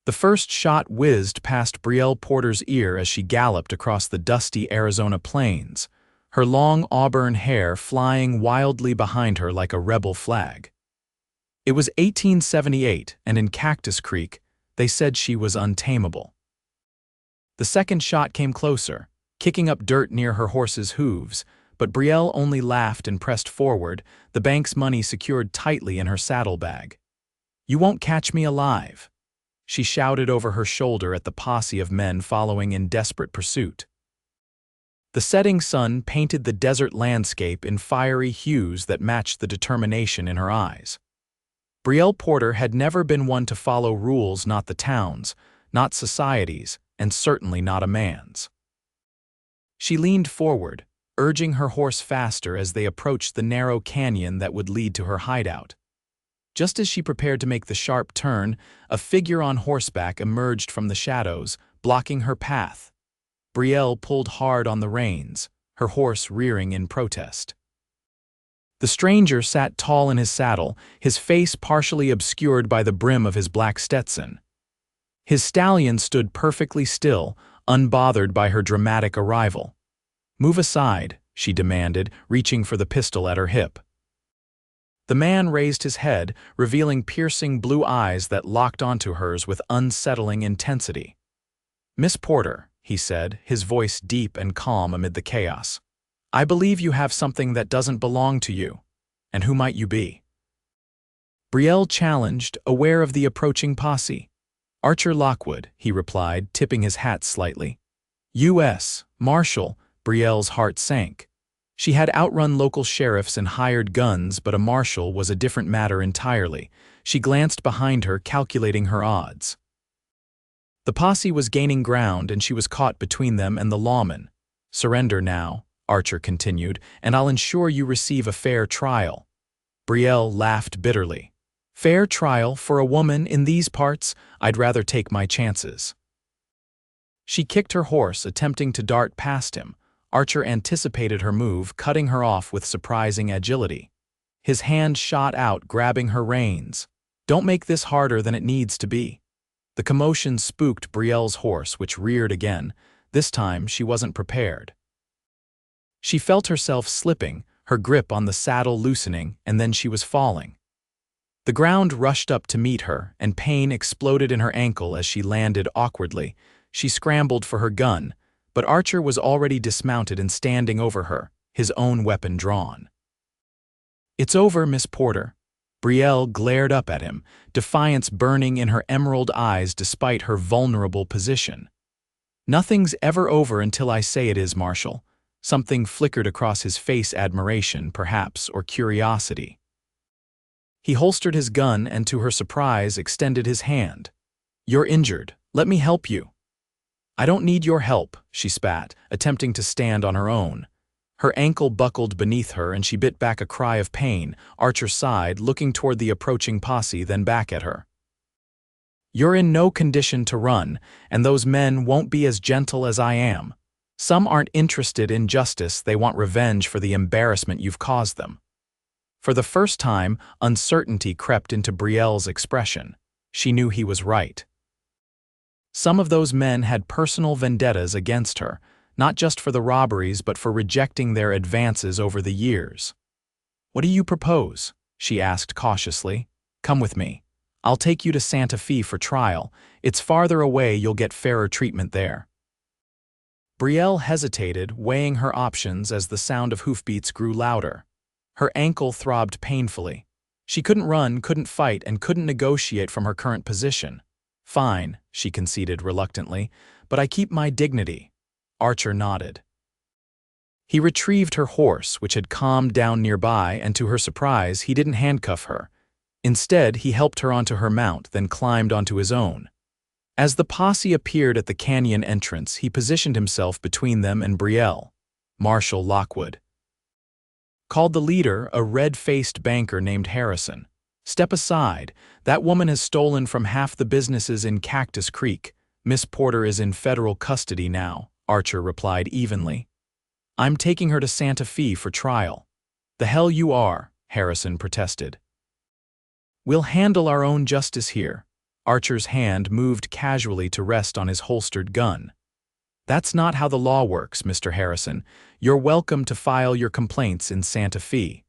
The first shot whizzed past Brielle Porter's ear as she galloped across the dusty Arizona plains, her long auburn hair flying wildly behind her like a rebel flag. It was 1878, and in Cactus Creek, they said she was untamable. The second shot came closer, kicking up dirt near her horse's hooves, but Brielle only laughed and pressed forward, the bank's money secured tightly in her saddlebag. "You won't catch me alive," she shouted over her shoulder at the posse of men following in desperate pursuit. The setting sun painted the desert landscape in fiery hues that matched the determination in her eyes. Brielle Porter had never been one to follow rules not the town's, not society's, and certainly not a man's. She leaned forward, urging her horse faster as they approached the narrow canyon that would lead to her hideout. Just as she prepared to make the sharp turn, a figure on horseback emerged from the shadows, blocking her path. Brielle pulled hard on the reins, her horse rearing in protest. The stranger sat tall in his saddle, his face partially obscured by the brim of his black Stetson. His stallion stood perfectly still, unbothered by her dramatic arrival. "Move aside," she demanded, reaching for the pistol at her hip. The man raised his head, revealing piercing blue eyes that locked onto hers with unsettling intensity. "Miss Porter," he said, his voice deep and calm amid the chaos, "I believe you have something that doesn't belong to you. And who might you be?" Brielle challenged, aware of the approaching posse. "Archer Lockwood," he replied, tipping his hat slightly. "U.S. Marshal." Brielle's heart sank. She had outrun local sheriffs and hired guns, but a marshal was a different matter entirely. She glanced behind her, calculating her odds. The posse was gaining ground, and she was caught between them and the lawman. "Surrender now," Archer continued, "and I'll ensure you receive a fair trial." Brielle laughed bitterly. "Fair trial for a woman in these parts? I'd rather take my chances." She kicked her horse, attempting to dart past him. Archer anticipated her move, cutting her off with surprising agility. His hand shot out, grabbing her reins. "Don't make this harder than it needs to be." The commotion spooked Brielle's horse, which reared again. This time, she wasn't prepared. She felt herself slipping, her grip on the saddle loosening, and then she was falling. The ground rushed up to meet her, and pain exploded in her ankle as she landed awkwardly. She scrambled for her gun, but Archer was already dismounted and standing over her, his own weapon drawn. "It's over, Miss Porter." Brielle glared up at him, defiance burning in her emerald eyes despite her vulnerable position. "Nothing's ever over until I say it is, Marshal." Something flickered across his face, admiration, perhaps, or curiosity. He holstered his gun and, to her surprise, extended his hand. "You're injured. Let me help you." "I don't need your help," she spat, attempting to stand on her own. Her ankle buckled beneath her and she bit back a cry of pain. Archer sighed, looking toward the approaching posse, then back at her. "You're in no condition to run, and those men won't be as gentle as I am. Some aren't interested in justice, they want revenge for the embarrassment you've caused them." For the first time, uncertainty crept into Brielle's expression. She knew he was right. Some of those men had personal vendettas against her, not just for the robberies but for rejecting their advances over the years. "What do you propose?" she asked cautiously. "Come with me. I'll take you to Santa Fe for trial. It's farther away, you'll get fairer treatment there." Brielle hesitated, weighing her options as the sound of hoofbeats grew louder. Her ankle throbbed painfully. She couldn't run, couldn't fight, and couldn't negotiate from her current position. "Fine," she conceded reluctantly, "but I keep my dignity." Archer nodded. He retrieved her horse, which had calmed down nearby, and to her surprise, he didn't handcuff her. Instead, he helped her onto her mount, then climbed onto his own. As the posse appeared at the canyon entrance, he positioned himself between them and Brielle. Marshal Lockwood called the leader, a red-faced banker named Harrison. "Step aside. That woman has stolen from half the businesses in Cactus Creek. Miss Porter is in federal custody now," Archer replied evenly. "I'm taking her to Santa Fe for trial." "The hell you are," Harrison protested. "We'll handle our own justice here." Archer's hand moved casually to rest on his holstered gun. "That's not how the law works, Mr. Harrison. You're welcome to file your complaints in Santa Fe."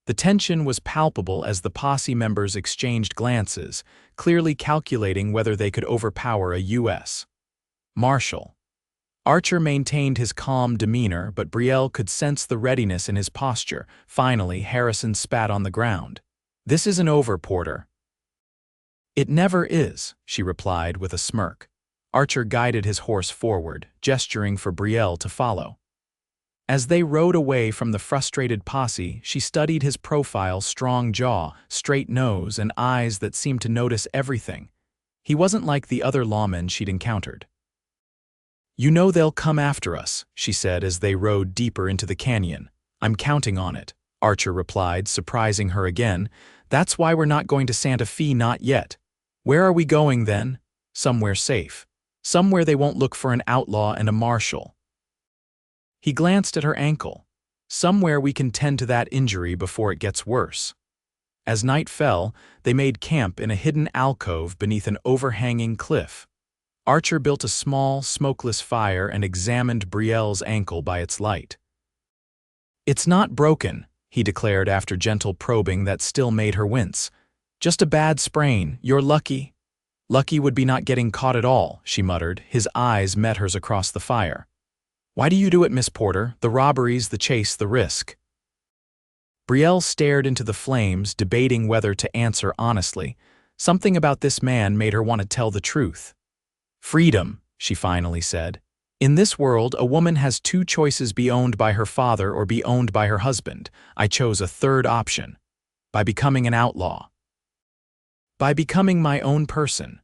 The tension was palpable as the posse members exchanged glances, clearly calculating whether they could overpower a U.S. Marshal. Archer maintained his calm demeanor, but Brielle could sense the readiness in his posture. Finally, Harrison spat on the ground. "This isn't over, Porter." "It never is," she replied with a smirk. Archer guided his horse forward, gesturing for Brielle to follow. As they rode away from the frustrated posse, she studied his profile: strong jaw, straight nose, and eyes that seemed to notice everything. He wasn't like the other lawmen she'd encountered. "You know they'll come after us," she said as they rode deeper into the canyon. "I'm counting on it," Archer replied, surprising her again. "That's why we're not going to Santa Fe, not yet." "Where are we going then?" "Somewhere safe. Somewhere they won't look for an outlaw and a marshal." He glanced at her ankle. "Somewhere we can tend to that injury before it gets worse." As night fell, they made camp in a hidden alcove beneath an overhanging cliff. Archer built a small, smokeless fire and examined Brielle's ankle by its light. "It's not broken," he declared after gentle probing that still made her wince. "Just a bad sprain. You're lucky." "Lucky would be not getting caught at all," she muttered. His eyes met hers across the fire. "Why do you do it, Miss Porter? The robberies, the chase, the risk." Brielle stared into the flames, debating whether to answer honestly. Something about this man made her want to tell the truth. "Freedom," she finally said. "In this world, a woman has two choices: be owned by her father or be owned by her husband. I chose a third option. By becoming an outlaw. By becoming my own person."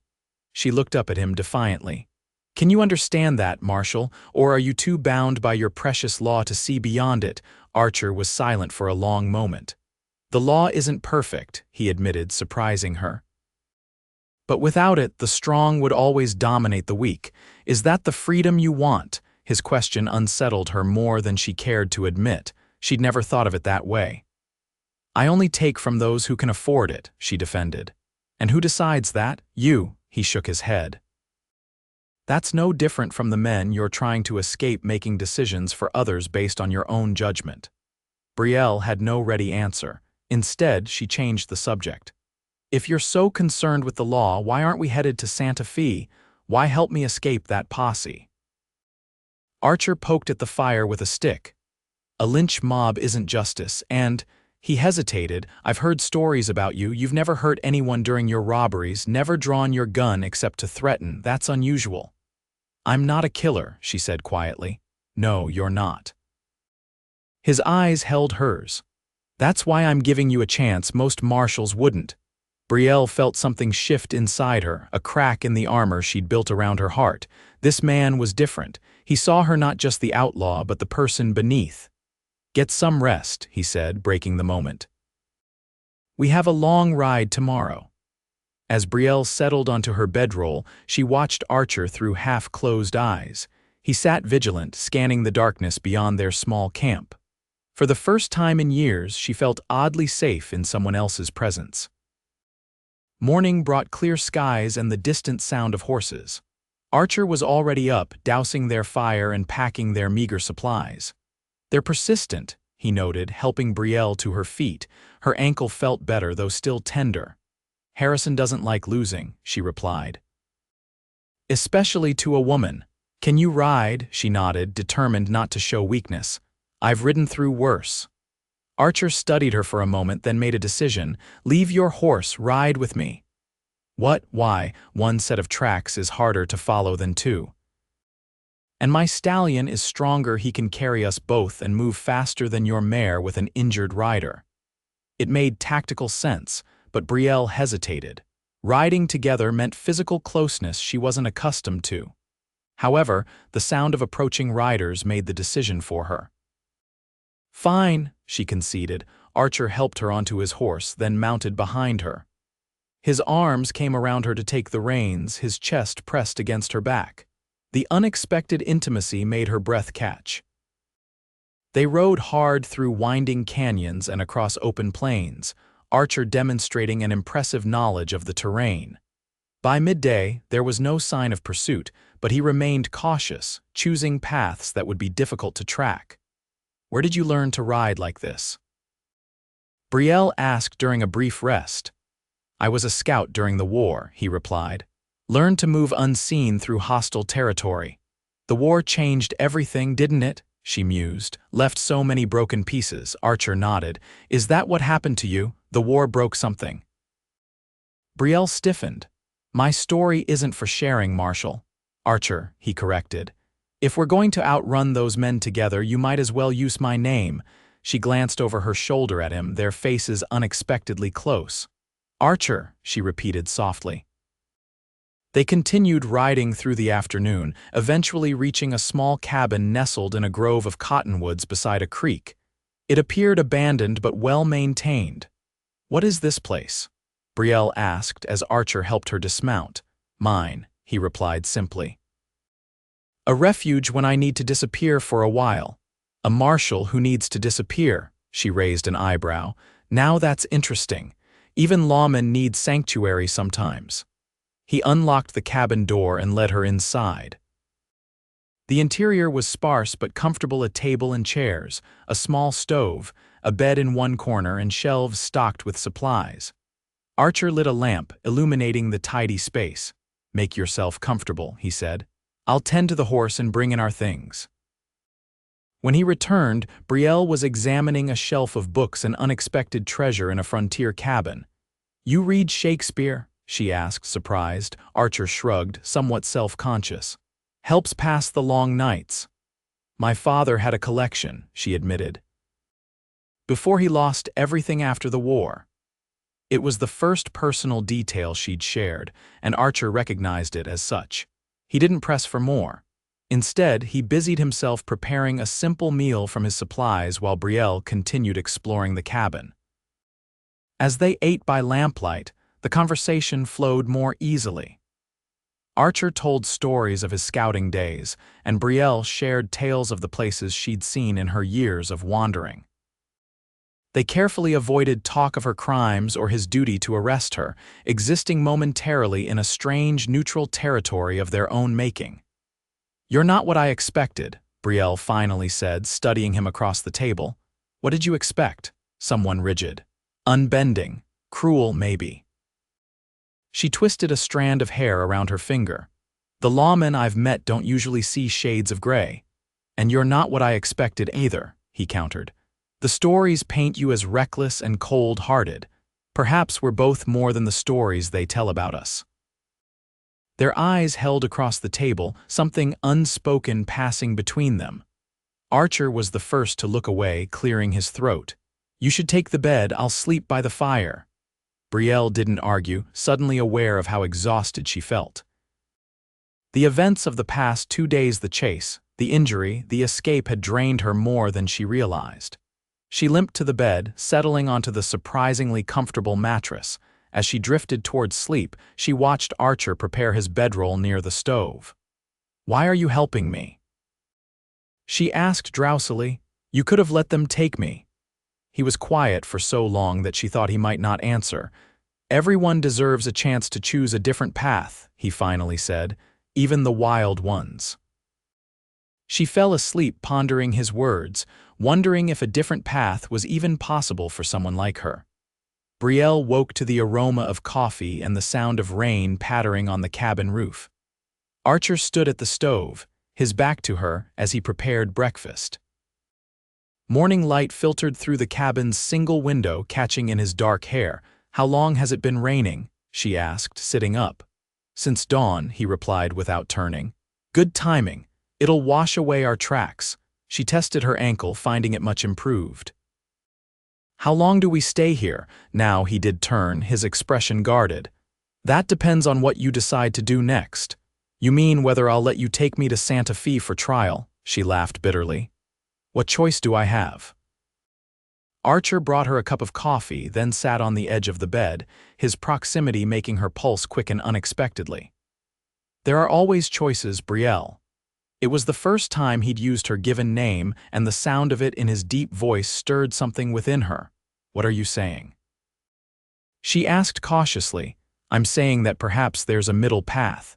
She looked up at him defiantly. "Can you understand that, Marshal, or are you too bound by your precious law to see beyond it?" Archer was silent for a long moment. "The law isn't perfect," he admitted, surprising her. "But without it, the strong would always dominate the weak. Is that the freedom you want?" His question unsettled her more than she cared to admit. She'd never thought of it that way. "I only take from those who can afford it," she defended. "And who decides that? You." He shook his head. "That's no different from the men you're trying to escape making decisions for others based on your own judgment." Brielle had no ready answer. Instead, she changed the subject. "If you're so concerned with the law, why aren't we headed to Santa Fe? Why help me escape that posse?" Archer poked at the fire with a stick. "A lynch mob isn't justice, and—" He hesitated. "I've heard stories about you. You've never hurt anyone during your robberies, never drawn your gun except to threaten. That's unusual." "I'm not a killer," she said quietly. "No, you're not." His eyes held hers. "That's why I'm giving you a chance. Most marshals wouldn't." Brielle felt something shift inside her, a crack in the armor she'd built around her heart. This man was different. He saw her not just the outlaw, but the person beneath. "Get some rest," he said, breaking the moment. "We have a long ride tomorrow." As Brielle settled onto her bedroll, she watched Archer through half-closed eyes. He sat vigilant, scanning the darkness beyond their small camp. For the first time in years, she felt oddly safe in someone else's presence. Morning brought clear skies and the distant sound of horses. Archer was already up, dousing their fire and packing their meager supplies. "They're persistent," he noted, helping Brielle to her feet. Her ankle felt better, though still tender. "Harrison doesn't like losing," she replied. "Especially to a woman." "Can you ride?" she nodded, determined not to show weakness. "I've ridden through worse." Archer studied her for a moment, then made a decision. "Leave your horse, ride with me." "What? Why? One set of tracks is harder to follow than two." "And my stallion is stronger. He can carry us both and move faster than your mare with an injured rider." It made tactical sense, but Brielle hesitated. Riding together meant physical closeness she wasn't accustomed to. However, the sound of approaching riders made the decision for her. "Fine," she conceded. Archer helped her onto his horse, then mounted behind her. His arms came around her to take the reins, his chest pressed against her back. The unexpected intimacy made her breath catch. They rode hard through winding canyons and across open plains, Archer demonstrating an impressive knowledge of the terrain. By midday, there was no sign of pursuit, but he remained cautious, choosing paths that would be difficult to track. "Where did you learn to ride like this?" Brielle asked during a brief rest. "I was a scout during the war," he replied. "Learned to move unseen through hostile territory. The war changed everything, didn't it?" she mused. "Left so many broken pieces." Archer nodded. "Is that what happened to you? The war broke something." Brielle stiffened. "My story isn't for sharing, Marshal." "Archer," he corrected. "If we're going to outrun those men together, you might as well use my name." She glanced over her shoulder at him, their faces unexpectedly close. "Archer," she repeated softly. They continued riding through the afternoon, eventually reaching a small cabin nestled in a grove of cottonwoods beside a creek. It appeared abandoned but well-maintained. "What is this place?" Brielle asked as Archer helped her dismount. "Mine," he replied simply. "A refuge when I need to disappear for a while." "A marshal who needs to disappear," she raised an eyebrow. "Now that's interesting. Even lawmen need sanctuary sometimes." He unlocked the cabin door and led her inside. The interior was sparse but comfortable: a table and chairs, a small stove, a bed in one corner, and shelves stocked with supplies. Archer lit a lamp, illuminating the tidy space. "Make yourself comfortable," he said. "I'll tend to the horse and bring in our things." When he returned, Brielle was examining a shelf of books, an unexpected treasure in a frontier cabin. "You read Shakespeare?" she asked, surprised. Archer shrugged, somewhat self-conscious. "Helps pass the long nights." "My father had a collection," she admitted. "Before he lost everything after the war." It was the first personal detail she'd shared, and Archer recognized it as such. He didn't press for more. Instead, he busied himself preparing a simple meal from his supplies while Brielle continued exploring the cabin. As they ate by lamplight, the conversation flowed more easily. Archer told stories of his scouting days, and Brielle shared tales of the places she'd seen in her years of wandering. They carefully avoided talk of her crimes or his duty to arrest her, existing momentarily in a strange, neutral territory of their own making. "You're not what I expected," Brielle finally said, studying him across the table. "What did you expect? Someone rigid, unbending, cruel, maybe." She twisted a strand of hair around her finger. "The lawmen I've met don't usually see shades of gray." "And you're not what I expected either," he countered. "The stories paint you as reckless and cold-hearted. Perhaps we're both more than the stories they tell about us." Their eyes held across the table, something unspoken passing between them. Archer was the first to look away, clearing his throat. "You should take the bed. I'll sleep by the fire." Brielle didn't argue, suddenly aware of how exhausted she felt. The events of the past 2 days, the chase, the injury, the escape, had drained her more than she realized. She limped to the bed, settling onto the surprisingly comfortable mattress. As she drifted towards sleep, she watched Archer prepare his bedroll near the stove. "Why are you helping me?" she asked drowsily. "You could have let them take me." He was quiet for so long that she thought he might not answer. "Everyone deserves a chance to choose a different path," he finally said, "even the wild ones." She fell asleep pondering his words, wondering if a different path was even possible for someone like her. Brielle woke to the aroma of coffee and the sound of rain pattering on the cabin roof. Archer stood at the stove, his back to her, as he prepared breakfast. Morning light filtered through the cabin's single window, catching in his dark hair. "How long has it been raining?" she asked, sitting up. "Since dawn," he replied without turning. "Good timing. It'll wash away our tracks." She tested her ankle, finding it much improved. "How long do we stay here?" Now he did turn, his expression guarded. "That depends on what you decide to do next." "You mean whether I'll let you take me to Santa Fe for trial?" She laughed bitterly. "What choice do I have?" Archer brought her a cup of coffee, then sat on the edge of the bed, his proximity making her pulse quicken unexpectedly. "There are always choices, Brielle." It was the first time he'd used her given name, and the sound of it in his deep voice stirred something within her. "What are you saying?" she asked cautiously. I'm saying that perhaps there's a middle path.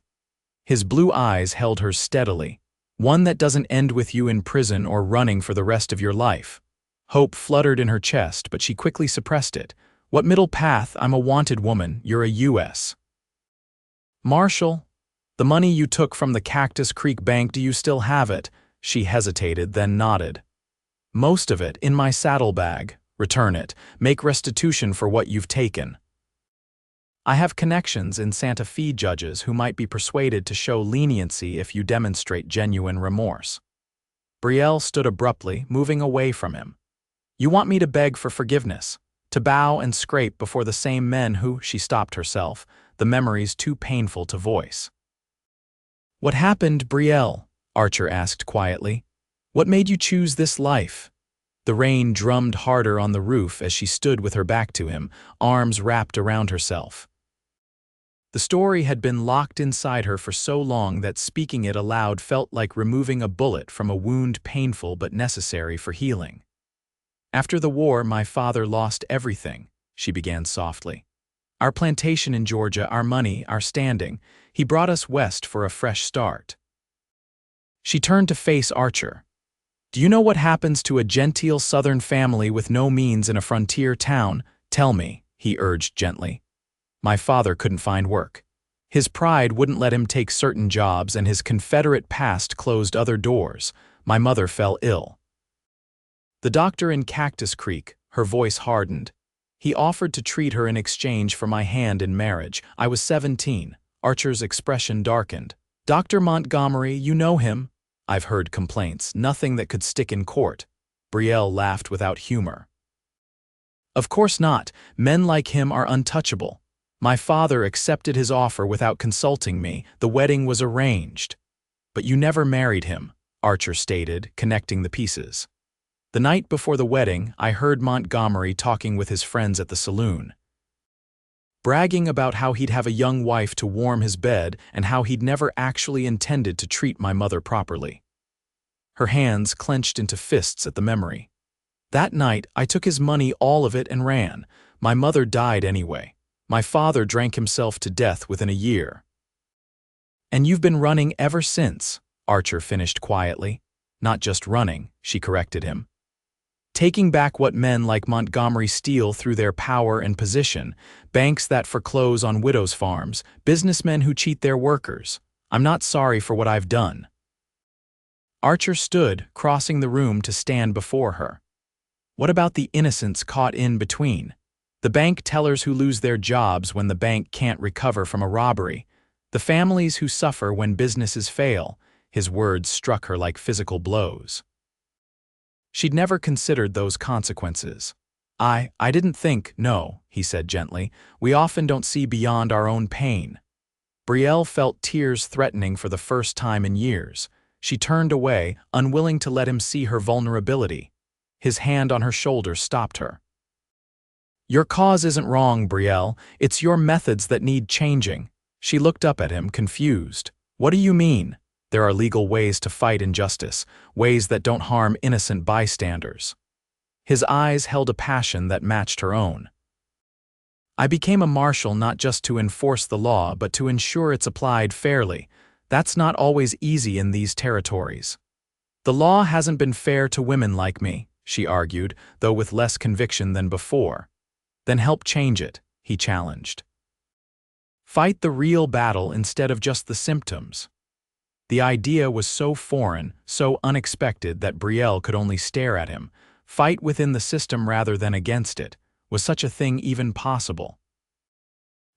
His blue eyes held hers steadily. One that doesn't end with you in prison or running for the rest of your life. Hope fluttered in her chest, but she quickly suppressed it. What middle path? I'm a wanted woman. You're a U.S. Marshal, the money you took from the Cactus Creek Bank, do you still have it? She hesitated, then nodded. Most of it, in my saddlebag. Return it. Make restitution for what you've taken. I have connections in Santa Fe judges who might be persuaded to show leniency if you demonstrate genuine remorse. Brielle stood abruptly, moving away from him. You want me to beg for forgiveness, to bow and scrape before the same men who, she stopped herself, the memories too painful to voice. What happened, Brielle? Archer asked quietly. What made you choose this life? The rain drummed harder on the roof as she stood with her back to him, arms wrapped around herself. The story had been locked inside her for so long that speaking it aloud felt like removing a bullet from a wound painful but necessary for healing. After the war, my father lost everything, she began softly. Our plantation in Georgia, our money, our standing. He brought us west for a fresh start. She turned to face Archer. Do you know what happens to a genteel southern family with no means in a frontier town? Tell me, he urged gently. My father couldn't find work. His pride wouldn't let him take certain jobs, and his Confederate past closed other doors. My mother fell ill. The doctor in Cactus Creek, her voice hardened. He offered to treat her in exchange for my hand in marriage. I was 17. Archer's expression darkened. Dr. Montgomery, you know him? I've heard complaints, nothing that could stick in court. Brielle laughed without humor. Of course not. Men like him are untouchable. My father accepted his offer without consulting me. The wedding was arranged. But you never married him, Archer stated, connecting the pieces. The night before the wedding, I heard Montgomery talking with his friends at the saloon, bragging about how he'd have a young wife to warm his bed and how he'd never actually intended to treat my mother properly. Her hands clenched into fists at the memory. That night, I took his money, all of it, and ran. My mother died anyway. My father drank himself to death within a year. And you've been running ever since, Archer finished quietly. Not just running, she corrected him. Taking back what men like Montgomery steal through their power and position, banks that foreclose on widows' farms, businessmen who cheat their workers. I'm not sorry for what I've done. Archer stood, crossing the room to stand before her. What about the innocents caught in between? The bank tellers who lose their jobs when the bank can't recover from a robbery. The families who suffer when businesses fail. His words struck her like physical blows. She'd never considered those consequences. I didn't think, no, he said gently. We often don't see beyond our own pain. Brielle felt tears threatening for the first time in years. She turned away, unwilling to let him see her vulnerability. His hand on her shoulder stopped her. Your cause isn't wrong, Brielle. It's your methods that need changing. She looked up at him, confused. What do you mean? There are legal ways to fight injustice, ways that don't harm innocent bystanders. His eyes held a passion that matched her own. I became a marshal not just to enforce the law, but to ensure it's applied fairly. That's not always easy in these territories. The law hasn't been fair to women like me, she argued, though with less conviction than before. Then help change it, he challenged. Fight the real battle instead of just the symptoms. The idea was so foreign, so unexpected that Brielle could only stare at him. Fight within the system rather than against it. Was such a thing even possible?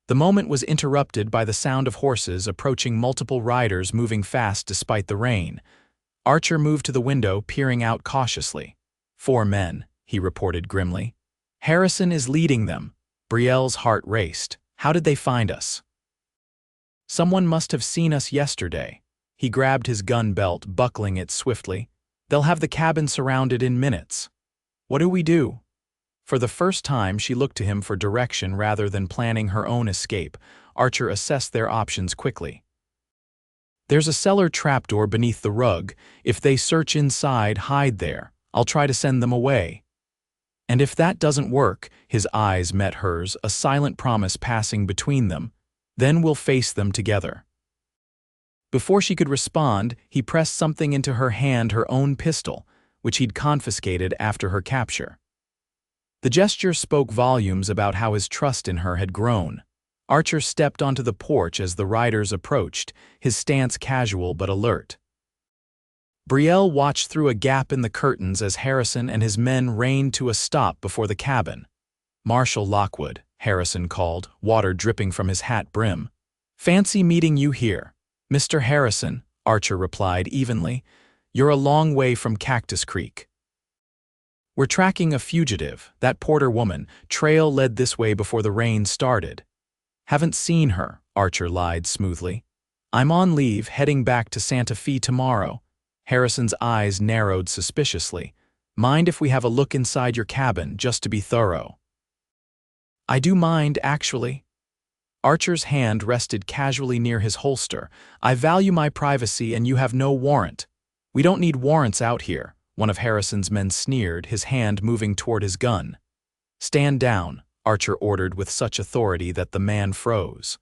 The moment was interrupted by the sound of horses approaching, multiple riders moving fast despite the rain. Archer moved to the window, peering out cautiously. 4 men, he reported grimly. Harrison is leading them. Brielle's heart raced. How did they find us? Someone must have seen us yesterday. He grabbed his gun belt, buckling it swiftly. They'll have the cabin surrounded in minutes. What do we do? For the first time, she looked to him for direction rather than planning her own escape. Archer assessed their options quickly. There's a cellar trapdoor beneath the rug. If they search inside, hide there. I'll try to send them away. And if that doesn't work, his eyes met hers, a silent promise passing between them, Then we'll face them together." Before she could respond, he pressed something into her hand, her own pistol, which he'd confiscated after her capture. The gesture spoke volumes about how his trust in her had grown. Archer stepped onto the porch as the riders approached, his stance casual but alert. Brielle watched through a gap in the curtains as Harrison and his men reined to a stop before the cabin. "Marshal Lockwood," Harrison called, water dripping from his hat brim. "Fancy meeting you here." "Mr. Harrison," Archer replied evenly, "you're a long way from Cactus Creek." "We're tracking a fugitive, that Porter woman. Trail led this way before the rain started." "Haven't seen her," Archer lied smoothly. "I'm on leave, heading back to Santa Fe tomorrow." Harrison's eyes narrowed suspiciously. "Mind if we have a look inside your cabin, just to be thorough?" "I do mind, actually." Archer's hand rested casually near his holster. "I value my privacy and you have no warrant." "We don't need warrants out here," one of Harrison's men sneered, his hand moving toward his gun. "Stand down," Archer ordered with such authority that the man froze.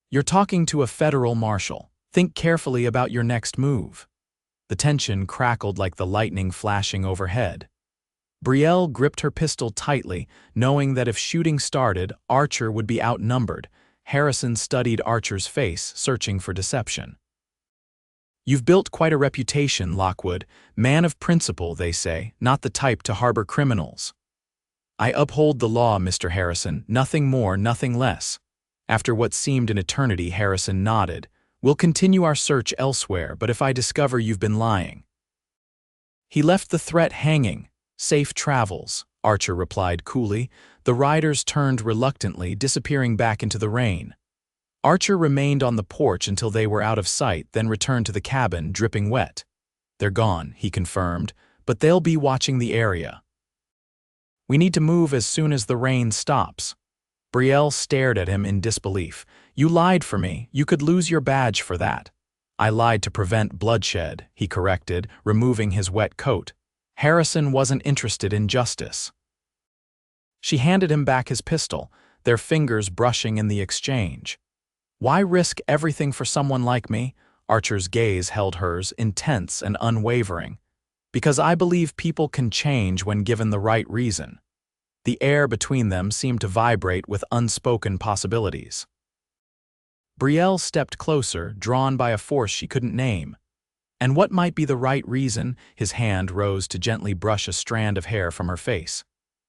"You're talking to a federal marshal. Think carefully about your next move." The tension crackled like the lightning flashing overhead. Brielle gripped her pistol tightly, knowing that if shooting started, Archer would be outnumbered. Harrison studied Archer's face, searching for deception. "You've built quite a reputation, Lockwood. Man of principle, they say, not the type to harbor criminals." "I uphold the law, Mr. Harrison, nothing more, nothing less." After what seemed an eternity, Harrison nodded. "We'll continue our search elsewhere, but if I discover you've been lying." He left the threat hanging. "Safe travels," Archer replied coolly. The riders turned reluctantly, disappearing back into the rain. Archer remained on the porch until they were out of sight, then returned to the cabin, dripping wet. "They're gone," he confirmed, "but they'll be watching the area. We need to move as soon as the rain stops." Brielle stared at him in disbelief. "You lied for me. You could lose your badge for that." "I lied to prevent bloodshed," he corrected, removing his wet coat. Harrison wasn't interested in justice. She handed him back his pistol, their fingers brushing in the exchange. "Why risk everything for someone like me?" Archer's gaze held hers, intense and unwavering. "Because I believe people can change when given the right reason." The air between them seemed to vibrate with unspoken possibilities. Brielle stepped closer, drawn by a force she couldn't name. "And what might be the right reason?" His hand rose to gently brush a strand of hair from her face.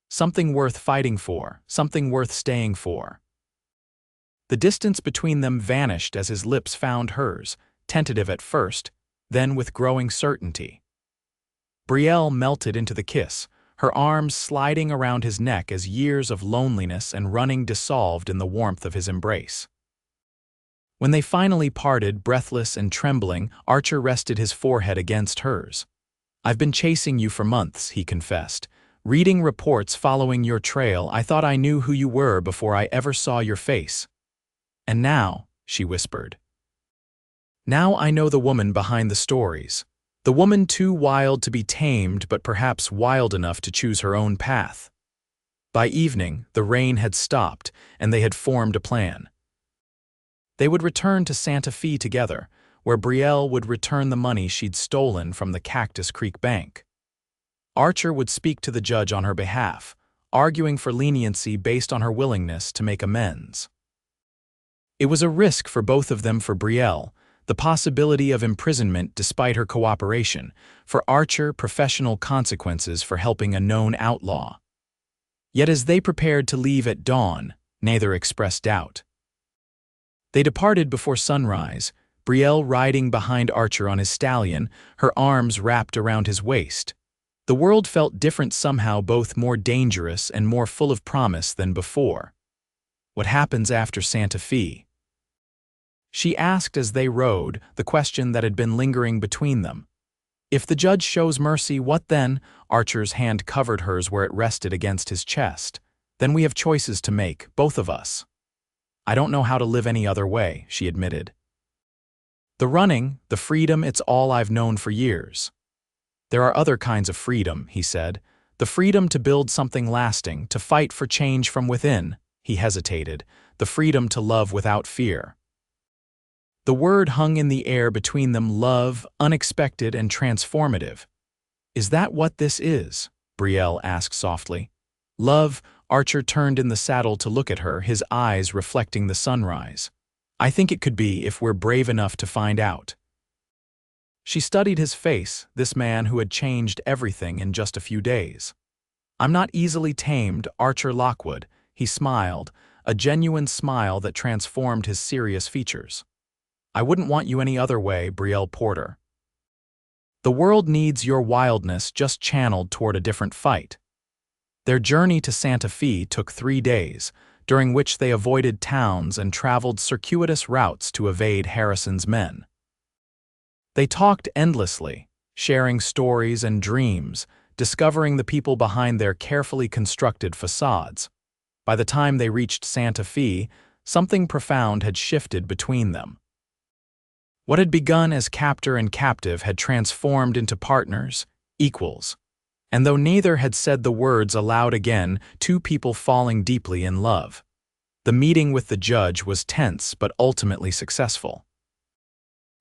"Something worth fighting for, something worth staying for." The distance between them vanished as his lips found hers, tentative at first, then with growing certainty. Brielle melted into the kiss, her arms sliding around his neck as years of loneliness and running dissolved in the warmth of his embrace. When they finally parted, breathless and trembling, Archer rested his forehead against hers. "I've been chasing you for months," he confessed. "Reading reports following your trail, I thought I knew who you were before I ever saw your face. And now," she whispered, "now I know the woman behind the stories. The woman too wild to be tamed, but perhaps wild enough to choose her own path." By evening, the rain had stopped, and they had formed a plan. They would return to Santa Fe together, where Brielle would return the money she'd stolen from the Cactus Creek Bank. Archer would speak to the judge on her behalf, arguing for leniency based on her willingness to make amends. It was a risk for both of them. For Brielle, the possibility of imprisonment despite her cooperation; for Archer, professional consequences for helping a known outlaw. Yet as they prepared to leave at dawn, neither expressed doubt. They departed before sunrise, Brielle riding behind Archer on his stallion, her arms wrapped around his waist. The world felt different somehow, both more dangerous and more full of promise than before. "What happens after Santa Fe?" she asked as they rode, the question that had been lingering between them. "If the judge shows mercy, what then?" Archer's hand covered hers where it rested against his chest. "Then we have choices to make, both of us." "I don't know how to live any other way," she admitted. "The running, the freedom, it's all I've known for years." "There are other kinds of freedom," he said. "The freedom to build something lasting, to fight for change from within." He hesitated, the freedom to love without fear. The word hung in the air between them, love, unexpected and transformative. Is that what this is? Brielle asked softly. Love. Archer turned in the saddle to look at her, his eyes reflecting the sunrise. I think it could be if we're brave enough to find out. She studied his face, this man who had changed everything in just a few days. I'm not easily tamed, Archer Lockwood. He smiled, a genuine smile that transformed his serious features. I wouldn't want you any other way, Brielle Porter. The world needs your wildness, just channeled toward a different fight. Their journey to Santa Fe took 3 days, during which they avoided towns and traveled circuitous routes to evade Harrison's men. They talked endlessly, sharing stories and dreams, discovering the people behind their carefully constructed facades. By the time they reached Santa Fe, something profound had shifted between them. What had begun as captor and captive had transformed into partners, equals. And though neither had said the words aloud again, two people falling deeply in love. The meeting with the judge was tense but ultimately successful.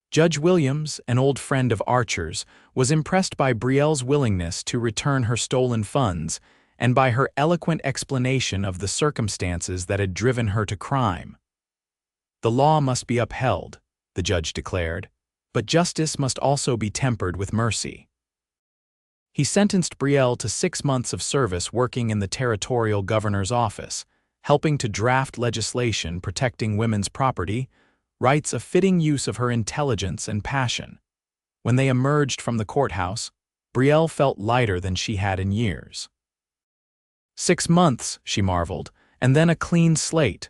Judge Williams, an old friend of Archer's, was impressed by Brielle's willingness to return her stolen funds and by her eloquent explanation of the circumstances that had driven her to crime. The law must be upheld, the judge declared, but justice must also be tempered with mercy. He sentenced Brielle to 6 months of service working in the territorial governor's office, helping to draft legislation protecting women's property, rights, a fitting use of her intelligence and passion. When they emerged from the courthouse, Brielle felt lighter than she had in years. 6 months, she marveled, and then a clean slate.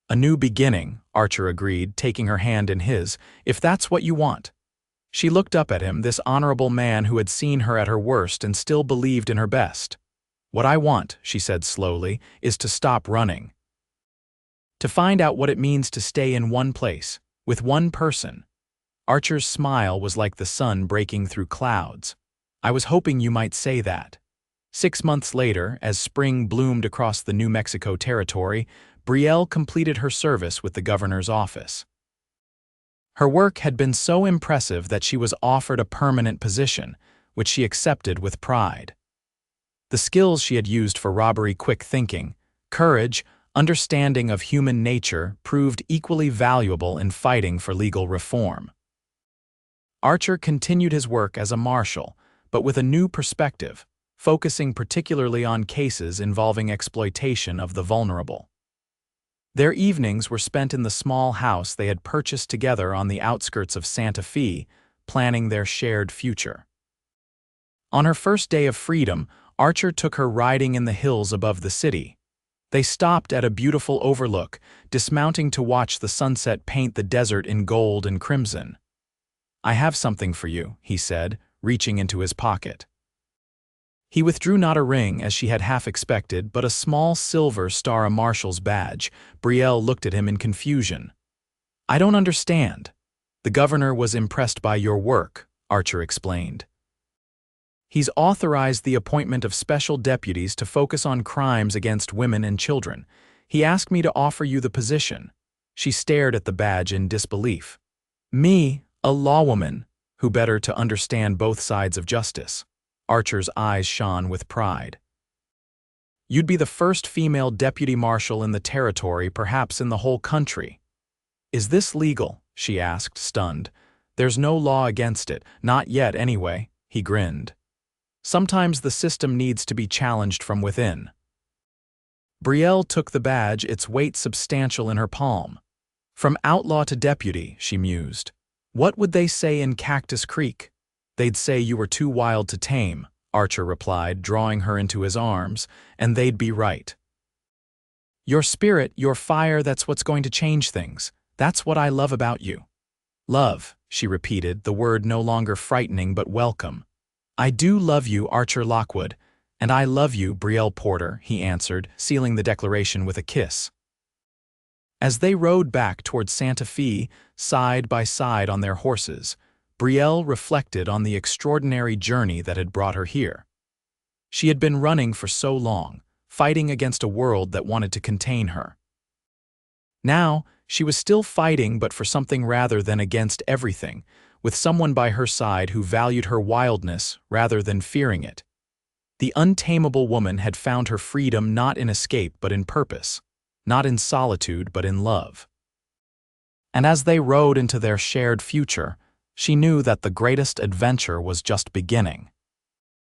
A new beginning, Archer agreed, taking her hand in his, if that's what you want. She looked up at him, this honorable man who had seen her at her worst and still believed in her best. What I want, she said slowly, is to stop running. To find out what it means to stay in one place, with one person. Archer's smile was like the sun breaking through clouds. I was hoping you might say that. 6 months later, as spring bloomed across the New Mexico territory, Brielle completed her service with the governor's office. Her work had been so impressive that she was offered a permanent position, which she accepted with pride. The skills she had used for robbery, quick thinking, courage, understanding of human nature proved equally valuable in fighting for legal reform. Archer continued his work as a marshal, but with a new perspective, focusing particularly on cases involving exploitation of the vulnerable. Their evenings were spent in the small house they had purchased together on the outskirts of Santa Fe, planning their shared future. On her first day of freedom, Archer took her riding in the hills above the city. They stopped at a beautiful overlook, dismounting to watch the sunset paint the desert in gold and crimson. I have something for you, he said, reaching into his pocket. He withdrew not a ring, as she had half expected, but a small silver star, a marshal's badge. Brielle looked at him in confusion. I don't understand. The governor was impressed by your work, Archer explained. He's authorized the appointment of special deputies to focus on crimes against women and children. He asked me to offer you the position. She stared at the badge in disbelief. Me, a lawwoman, who better to understand both sides of justice. Archer's eyes shone with pride. You'd be the first female deputy marshal in the territory, perhaps in the whole country. Is this legal? She asked, stunned. There's no law against it, not yet anyway, he grinned. Sometimes the system needs to be challenged from within. Brielle took the badge, its weight substantial in her palm. From outlaw to deputy, she mused. What would they say in Cactus Creek? They'd say you were too wild to tame, Archer replied, drawing her into his arms, and they'd be right. Your spirit, your fire, that's what's going to change things. That's what I love about you. Love, she repeated, the word no longer frightening but welcome. I do love you, Archer Lockwood, and I love you, Brielle Porter, he answered, sealing the declaration with a kiss. As they rode back toward Santa Fe, side by side on their horses, Brielle reflected on the extraordinary journey that had brought her here. She had been running for so long, fighting against a world that wanted to contain her. Now, she was still fighting, but for something rather than against everything, with someone by her side who valued her wildness rather than fearing it. The untamable woman had found her freedom not in escape but in purpose, not in solitude but in love. And as they rode into their shared future, she knew that the greatest adventure was just beginning.